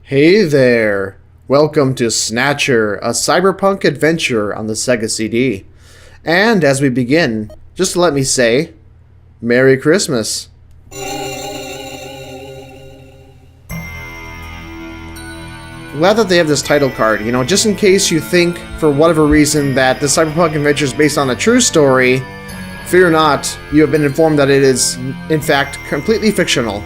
Hey there! Welcome to Snatcher, a cyberpunk adventure on the Sega CD. And as we begin, just let me say, Merry Christmas! Glad that they have this title card, just in case you think, for whatever reason, that the cyberpunk adventure is based on a true story, fear not, you have been informed that it is, in fact, completely fictional.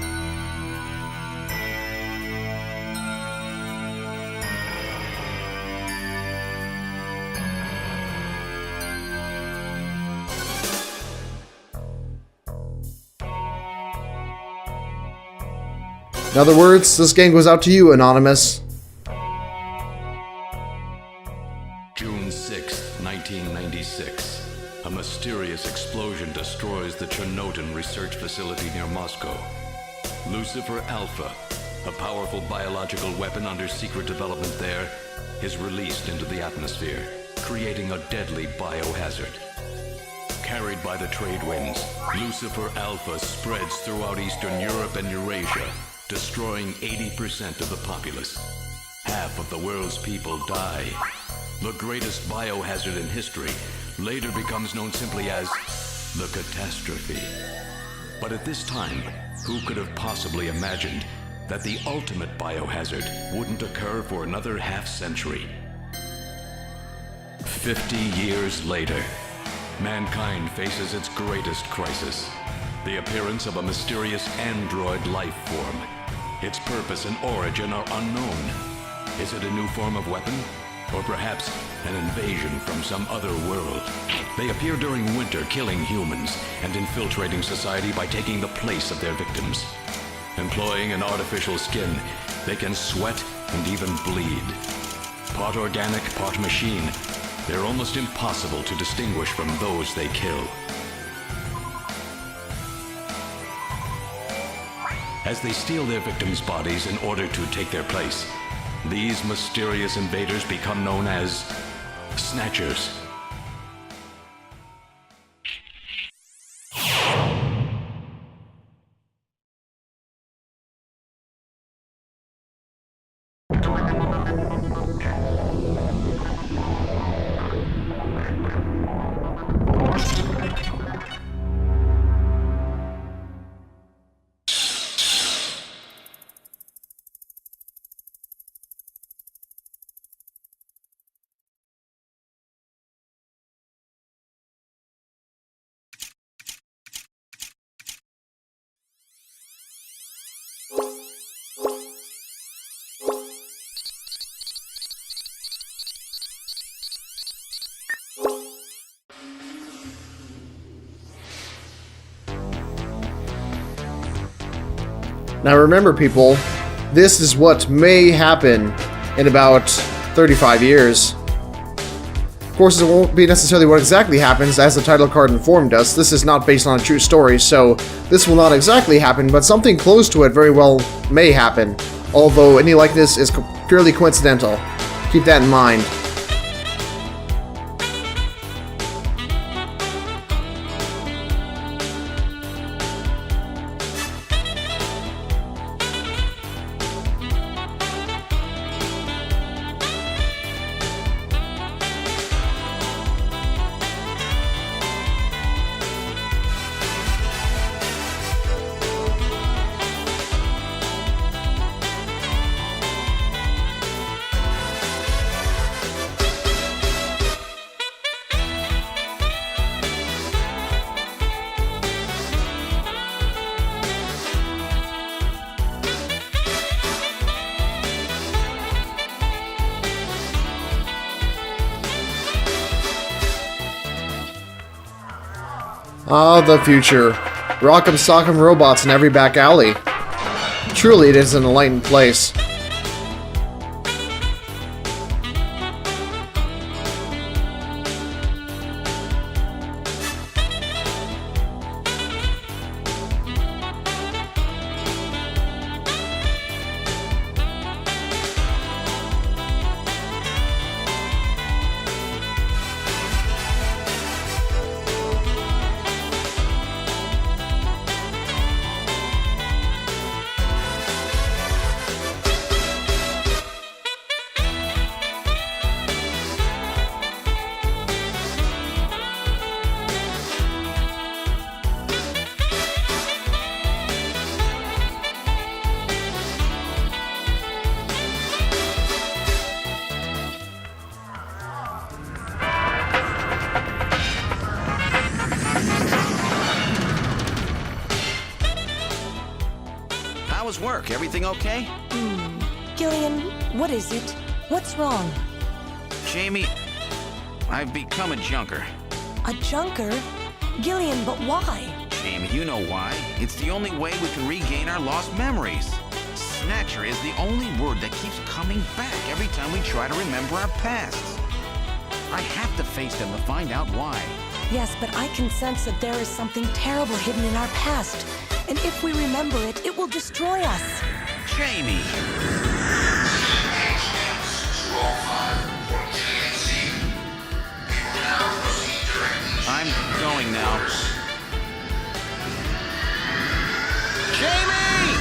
In other words, this game goes out to you, Anonymous. June 6, 1996. A mysterious explosion destroys the Chernobyl research facility near Moscow. Lucifer Alpha, a powerful biological weapon under secret development there, is released into the atmosphere, creating a deadly biohazard. Carried by the trade winds, Lucifer Alpha spreads throughout Eastern Europe and Eurasia, destroying 80% of the populace. Half of the world's people die. The greatest biohazard in history later becomes known simply as the catastrophe. But at this time, who could have possibly imagined that the ultimate biohazard wouldn't occur for another half-century? 50 years later, mankind faces its greatest crisis. The appearance of a mysterious android life form. Its purpose and origin are unknown. Is it a new form of weapon? Or perhaps an invasion from some other world? They appear during winter, killing humans and infiltrating society by taking the place of their victims. Employing an artificial skin, they can sweat and even bleed. Part organic, part machine, they're almost impossible to distinguish from those they kill. As they steal their victims' bodies in order to take their place, these mysterious invaders become known as Snatchers. Now remember, people, this is what may happen in about 35 years. Of course, it won't be necessarily what exactly happens, as the title card informed us. This is not based on a true story, so this will not exactly happen, but something close to it very well may happen, although any likeness is purely coincidental. Keep that in mind. Ah, the future. Rock'em sock'em robots in every back alley. Truly, it is an enlightened place. work. Everything okay? Gillian, what is it? What's wrong? Jamie, I've become a junker. A junker? Gillian, but why? Jamie, you know why. It's the only way we can regain our lost memories. Snatcher is the only word that keeps coming back every time we try to remember our pasts. I have to face them to find out why. Yes, but I can sense that there is something terrible hidden in our past. And if we remember it, it will destroy us. Jamie! I'm going now. Jamie!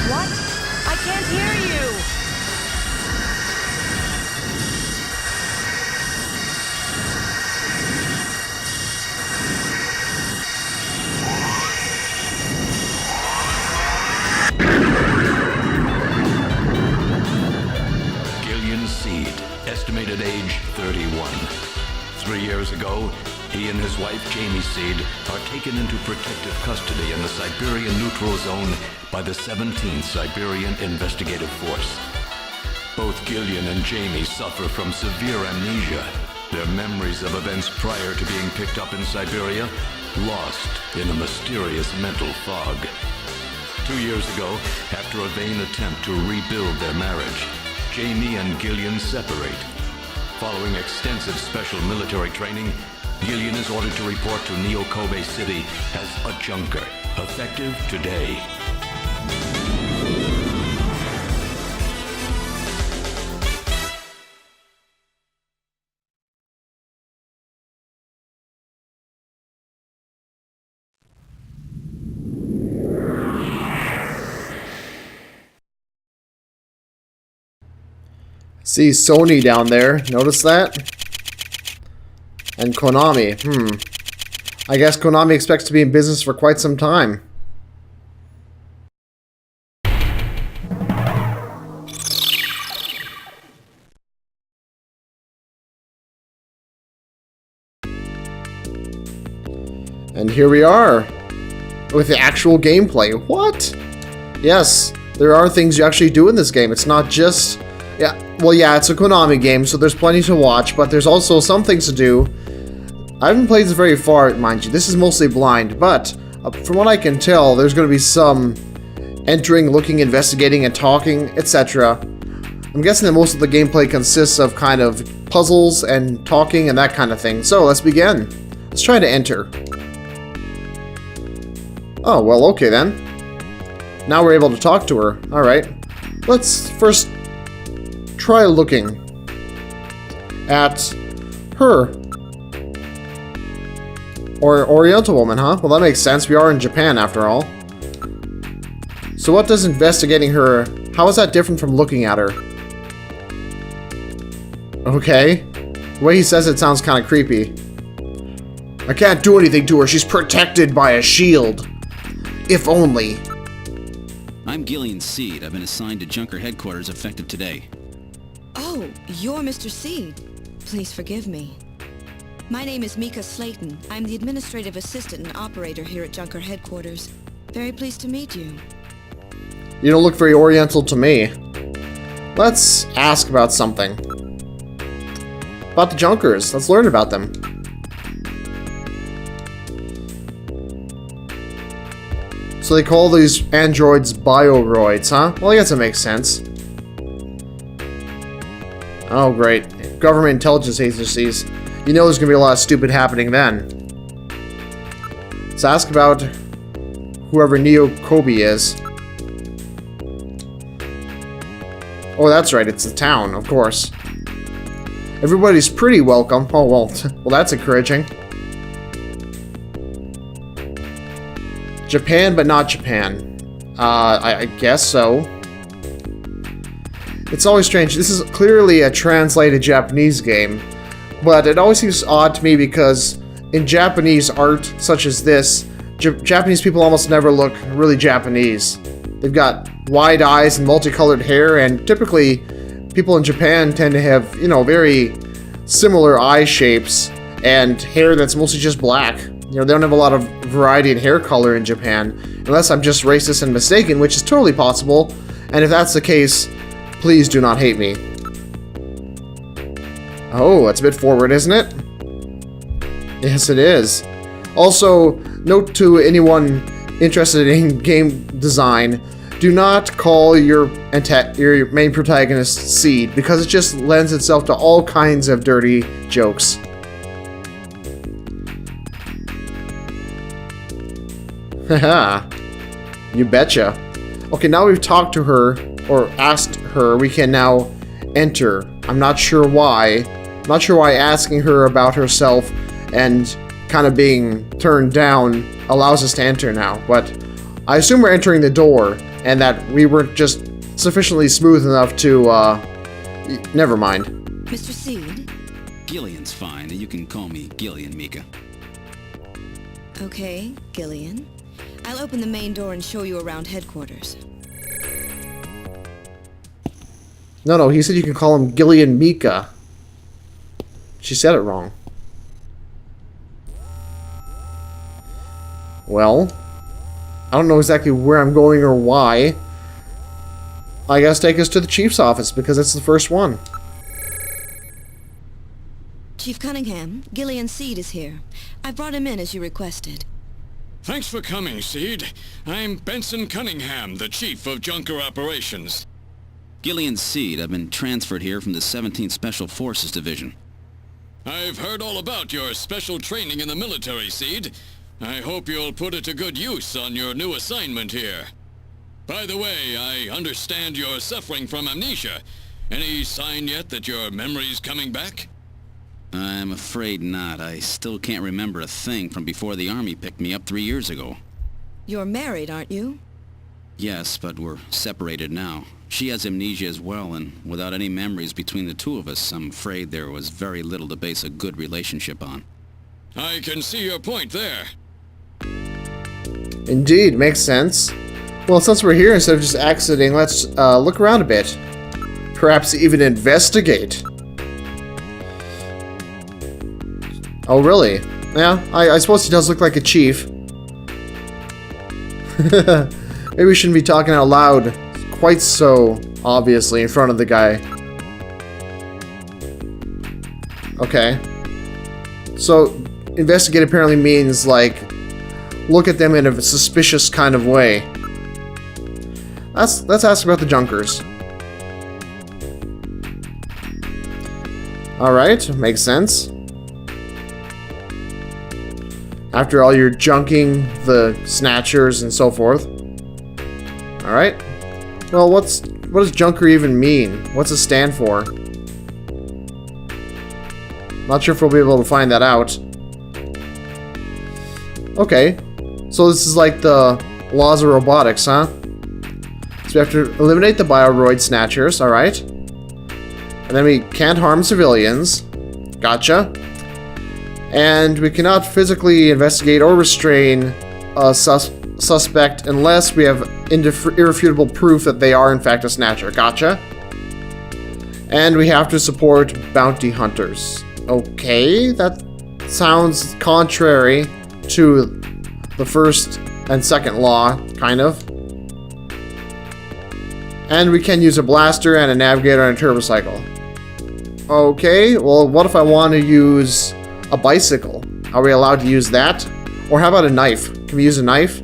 What? I can't hear you! Gillian Seed, estimated age 31. 3 years ago, he and his wife Jamie Seed are taken into protective custody in the Siberian Neutral Zone by the 17th Siberian Investigative Force. Both Gillian and Jamie suffer from severe amnesia, their memories of events prior to being picked up in Siberia lost in a mysterious mental fog. 2 years ago, after a vain attempt to rebuild their marriage, Jamie and Gillian separate. Following extensive special military training, Gillian is ordered to report to Neo-Kobe City as a junker, effective today. See Sony down there. Notice that? And Konami. I guess Konami expects to be in business for quite some time. And here we are with the actual gameplay. What? Yes, there are things you actually do in this game. It's not just... yeah, it's a Konami game, so there's plenty to watch, but there's also some things to do. I haven't played this very far, mind you. This is mostly blind, but from what I can tell, there's going to be some entering, looking, investigating, and talking, etc. I'm guessing that most of the gameplay consists of kind of puzzles and talking and that kind of thing. So, let's begin. Let's try to enter. Oh, well, okay then. Now we're able to talk to her. Alright. Let's first try looking at her. Or Oriental woman, huh? Well, that makes sense. We are in Japan, after all. So what does investigating her... How is that different from looking at her? Okay. The way he says it sounds kind of creepy. I can't do anything to her. She's protected by a shield. If only. I'm Gillian Seed. I've been assigned to Junker headquarters effective today. Oh, you're Mr. Seed. Please forgive me. My name is Mika Slayton. I'm the administrative assistant and operator here at Junker headquarters. Very pleased to meet you. You don't look very Oriental to me. Let's ask about something. About the Junkers. Let's learn about them. So they call these androids bioroids, huh? Well, I guess that makes sense. Oh, great. Government intelligence agencies. You know there's gonna be a lot of stupid happening then. Let's ask about whoever Neo-Kobe is. Oh, that's right, it's the town, of course. Everybody's pretty welcome. Oh, well, well, that's encouraging. Japan, but not Japan. I guess so. It's always strange. This is clearly a translated Japanese game, but it always seems odd to me because in Japanese art such as this, Japanese people almost never look really Japanese. They've got wide eyes and multicolored hair, and typically people in Japan tend to have, you know, very similar eye shapes and hair that's mostly just black. You know, they don't have a lot of variety in hair color in Japan, unless I'm just racist and mistaken, which is totally possible. And if that's the case, please do not hate me. Oh, that's a bit forward, isn't it? Yes, it is. Also, note to anyone interested in game design, do not call your main protagonist Seed, because it just lends itself to all kinds of dirty jokes. Haha. You betcha. Okay, now we've talked to her, or asked her, we can now enter. I'm not sure why. I'm not sure why asking her about herself and kind of being turned down allows us to enter now, but I assume we're entering the door, and that we weren't just sufficiently smooth enough to, never mind. Mr. Seed? Gillian's fine. You can call me Gillian, Mika. Okay, Gillian. I'll open the main door and show you around headquarters. No, he said you can call him Gillian Mika. She said it wrong. Well, I don't know exactly where I'm going or why. I guess take us to the chief's office, because it's the first one. Chief Cunningham, Gillian Seed is here. I brought him in as you requested. Thanks for coming, Seed. I'm Benson Cunningham, the Chief of Junker Operations. Gillian Seed. I've been transferred here from the 17th Special Forces Division. I've heard all about your special training in the military, Seed. I hope you'll put it to good use on your new assignment here. By the way, I understand you're suffering from amnesia. Any sign yet that your memory's coming back? I'm afraid not. I still can't remember a thing from before the Army picked me up 3 years ago. You're married, aren't you? Yes, but we're separated now. She has amnesia as well, and without any memories between the two of us, I'm afraid there was very little to base a good relationship on. I can see your point there. Indeed, makes sense. Well, since we're here, instead of just exiting, let's look around a bit. Perhaps even investigate. Oh, really? Yeah, I suppose he does look like a chief. Maybe we shouldn't be talking out loud quite so obviously in front of the guy. Okay. So, investigate apparently means, like, look at them in a suspicious kind of way. Let's ask about the Junkers. Alright, makes sense. After all, you're junking the Snatchers and so forth. Alright. Well, what does Junker even mean? What's it stand for? Not sure if we'll be able to find that out. Okay. So this is like the laws of robotics, huh? So we have to eliminate the Bioroid Snatchers, alright. And then we can't harm civilians. Gotcha. And we cannot physically investigate or restrain a suspect unless we have irrefutable proof that they are in fact a Snatcher. Gotcha. And we have to support bounty hunters. Okay, that sounds contrary to the first and second law, kind of. And we can use a blaster and a navigator and a turbocycle. Okay, well, what if I want to use a bicycle? Are we allowed to use that? Or how about a knife? Can we use a knife?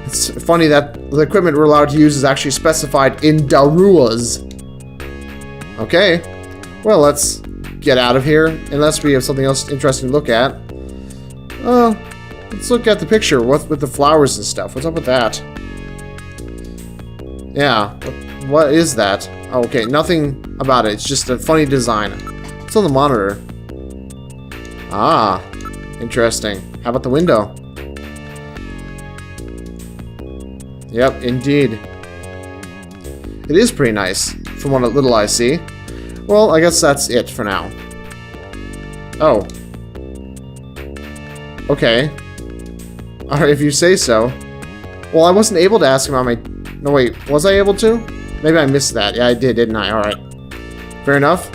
It's funny that the equipment we're allowed to use is actually specified in Darua's. Okay. Well, let's get out of here, unless we have something else interesting to look at. Let's look at the picture with the flowers and stuff. What's up with that? Yeah, what is that? Oh, okay, nothing about it. It's just a funny design. It's on the monitor. Ah, interesting. How about the window? Yep, indeed. It is pretty nice, from what little I see. Well, I guess that's it for now. Oh. Okay. Alright, if you say so. Well, I wasn't able to ask him on my... No, wait. Was I able to? Maybe I missed that. Yeah, I did, didn't I? Alright. Fair enough.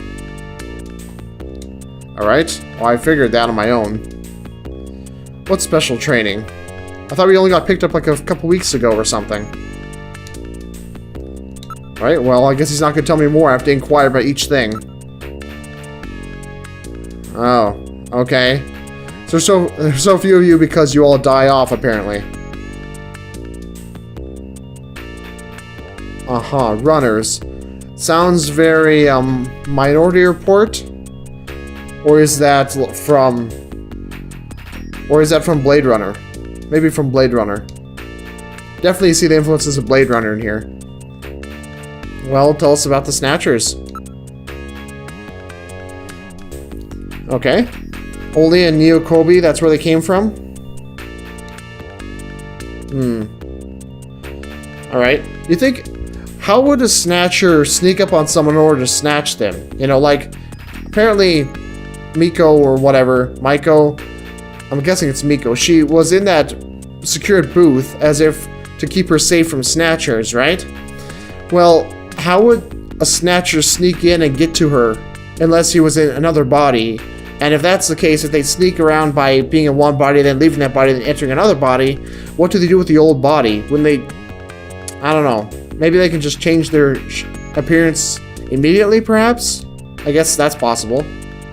Alright. Well, I figured that on my own. What special training? I thought we only got picked up like a couple weeks ago or something. Alright, well, I guess he's not going to tell me more. I have to inquire about each thing. Oh, okay. So there's so few of you because you all die off, apparently. Runners. Sounds very, Minority Report? Or is that from Blade Runner? Maybe from Blade Runner. Definitely see the influences of Blade Runner in here. Well, tell us about the Snatchers. Okay. Oli and Neo Kobe, that's where they came from? Alright. You think... How would a Snatcher sneak up on someone in order to snatch them? You know, like... Apparently... Miko or whatever, Maiko... I'm guessing it's Miko. She was in that secured booth as if to keep her safe from Snatchers, right? Well, how would a Snatcher sneak in and get to her unless he was in another body? And if that's the case, if they sneak around by being in one body, then leaving that body, then entering another body, what do they do with the old body? When they... I don't know. Maybe they can just change their appearance immediately, perhaps? I guess that's possible.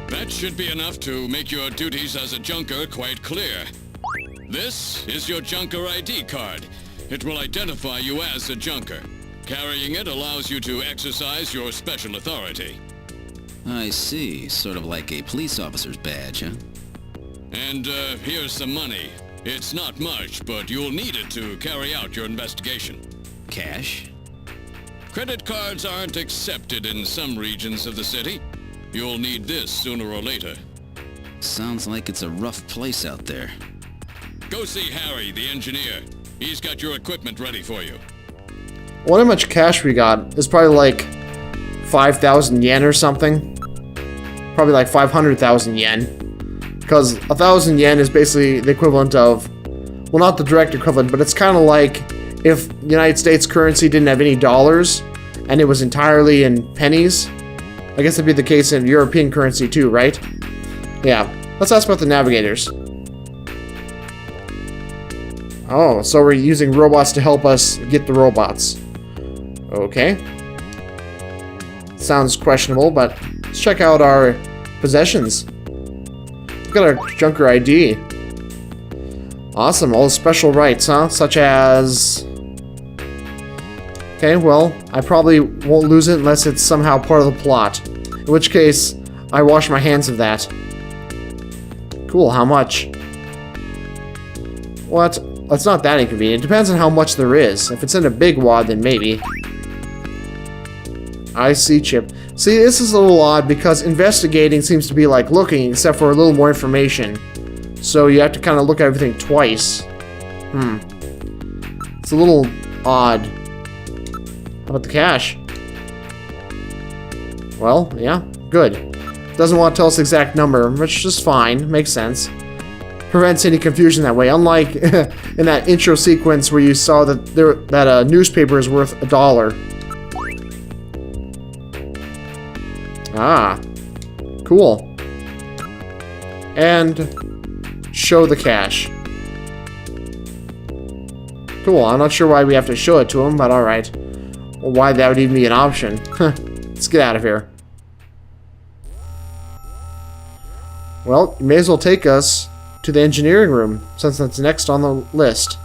That should be enough to make your duties as a junker quite clear. This is your junker ID card. It will identify you as a junker. Carrying it allows you to exercise your special authority. I see. Sort of like a police officer's badge, huh? And, here's some money. It's not much, but you'll need it to carry out your investigation. Cash? Credit cards aren't accepted in some regions of the city. You'll need this sooner or later. Sounds like it's a rough place out there. Go see Harry, the engineer. He's got your equipment ready for you. I wonder how much cash we got. It's probably like 5,000 yen or something. Probably like 500,000 yen. Because 1,000 yen is basically the equivalent of... Well, not the direct equivalent, but it's kind of like if the United States currency didn't have any dollars and it was entirely in pennies. I guess it'd be the case in European currency too, right? Yeah. Let's ask about the navigators. Oh, so we're using robots to help us get the robots. Okay. Sounds questionable, but let's check out our possessions. Look at our junker ID. Awesome, all the special rights, huh? Such as... Okay, well, I probably won't lose it unless it's somehow part of the plot. In which case, I wash my hands of that. Cool, how much? What? It's not that inconvenient. It depends on how much there is. If it's in a big wad, then maybe. I see, Chip. See, this is a little odd because investigating seems to be like looking, except for a little more information. So you have to kind of look at everything twice. It's a little odd. How about the cash? Well, yeah, good. Doesn't want to tell us the exact number, which is fine. Makes sense. Prevents any confusion that way. Unlike in that intro sequence where you saw that a newspaper is worth $1. Ah, cool. And show the cash. Cool. I'm not sure why we have to show it to him, but all right. Or why that would even be an option. Let's get out of here. Well, you may as well take us to the engineering room, since that's next on the list.